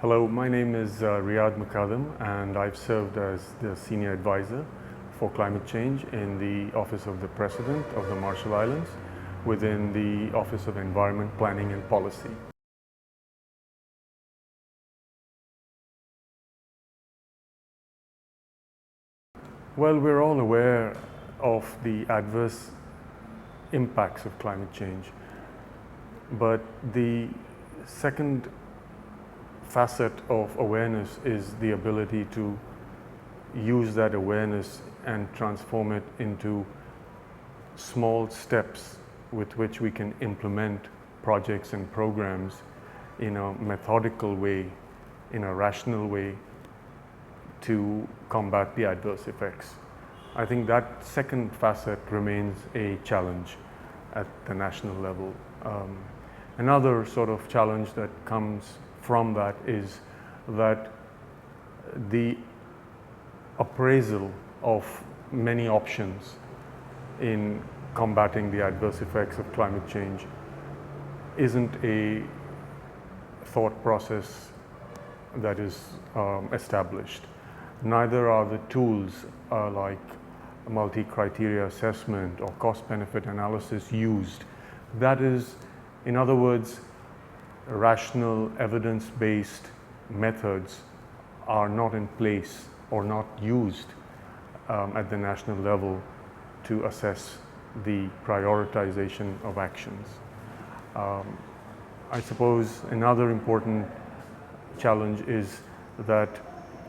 Hello, my name is Riyad Mukaddam, and I've served as the Senior Advisor for Climate Change in the Office of the President of the Marshall Islands within the Office of Environment Planning and Policy. Well, we're all aware of the adverse impacts of climate change, but the second facet of awareness is the ability to use that awareness and transform it into small steps with which we can implement projects and programs in a methodical way, in a rational way, to combat the adverse effects. I think that second facet remains a challenge at the national level. Another sort of challenge that comes from that is that the appraisal of many options in combating the adverse effects of climate change isn't a thought process that is established. Neither are the tools like multi-criteria assessment or cost-benefit analysis used. That is, in other words, rational, evidence-based methods are not in place or not used at the national level to assess the prioritization of actions. I suppose another important challenge is that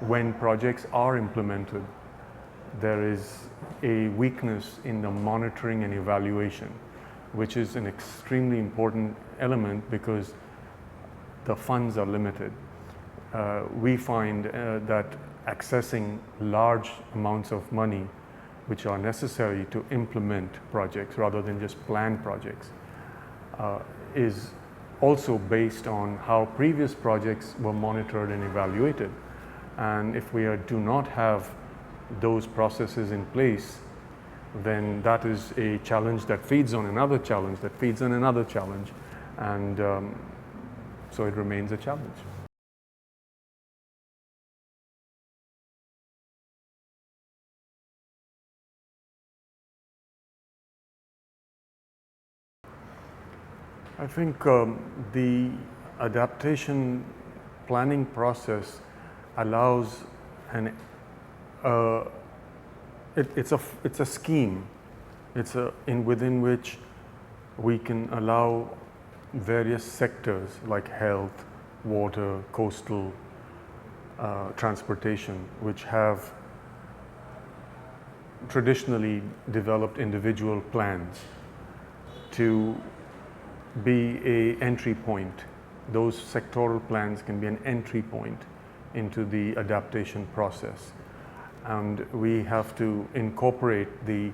when projects are implemented, there is a weakness in the monitoring and evaluation, which is an extremely important element because the funds are limited. We find that accessing large amounts of money which are necessary to implement projects rather than just plan projects is also based on how previous projects were monitored and evaluated. And if we do not have those processes in place, then that is a challenge that feeds on another challenge, that feeds on another challenge, and so it remains a challenge. I think the adaptation planning process allows it's a scheme. It's within which we can allow various sectors like health, water, coastal, transportation, which have traditionally developed individual plans, to be an entry point. Those sectoral plans can be an entry point into the adaptation process. And we have to incorporate the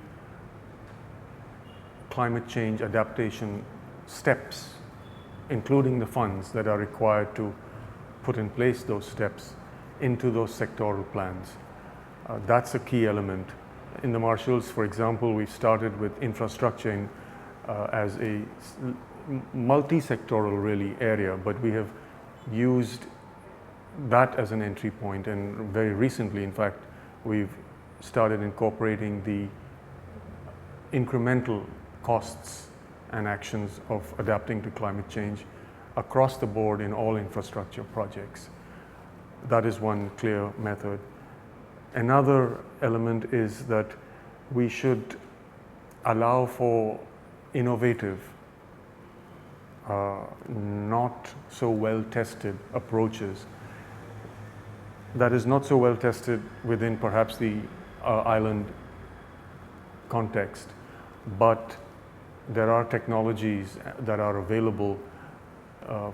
climate change adaptation steps, including the funds that are required to put in place those steps, into those sectoral plans. That's a key element. In the Marshalls, for example, we started with infrastructure as a multi-sectoral really area, but we have used that as an entry point, and very recently, in fact, we've started incorporating the incremental costs and actions of adapting to climate change across the board in all infrastructure projects. That is one clear method. Another element is that we should allow for innovative, not so well tested approaches. That is not so well tested within perhaps the island context, but there are technologies that are available,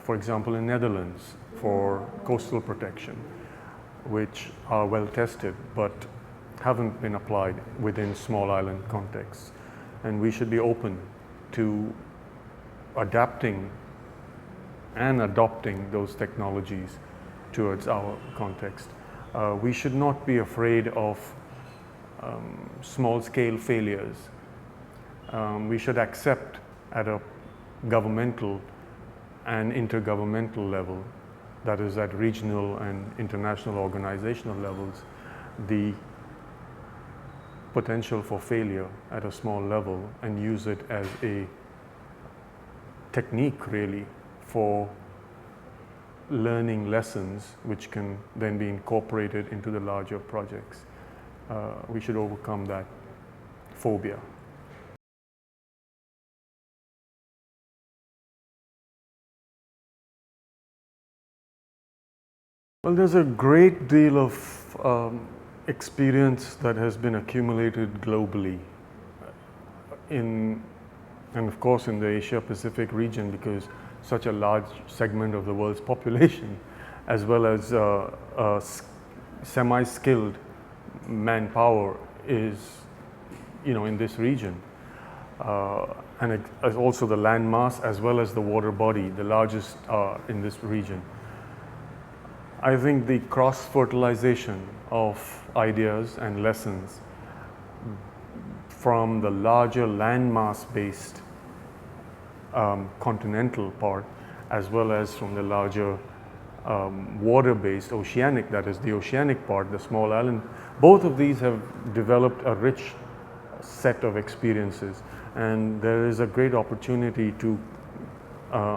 for example, in Netherlands for coastal protection, which are well tested but haven't been applied within small island contexts. And we should be open to adapting and adopting those technologies towards our context. We should not be afraid of small-scale failures. We should accept at a governmental and intergovernmental level that is at regional and international organizational levels, the potential for failure at a small level and use it as a technique really for learning lessons which can then be incorporated into the larger projects. We should overcome that phobia. Well, there's a great deal of experience that has been accumulated globally and of course in the Asia Pacific region, because such a large segment of the world's population, as well as semi-skilled manpower is, in this region. And also the land mass as well as the water body, the largest in this region. I think the cross-fertilization of ideas and lessons from the larger landmass-based continental part, as well as from the larger water-based oceanic, that is the oceanic part, the small island, both of these have developed a rich set of experiences, and there is a great opportunity to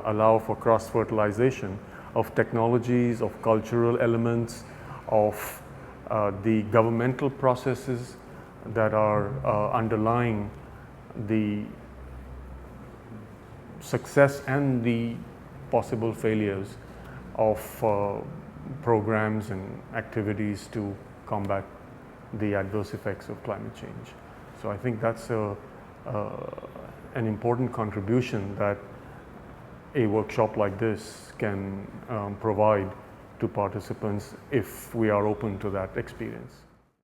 allow for cross-fertilization of technologies, of cultural elements, of the governmental processes that are underlying the success and the possible failures of programs and activities to combat the adverse effects of climate change. So I think that's an important contribution that a workshop like this can provide to participants if we are open to that experience.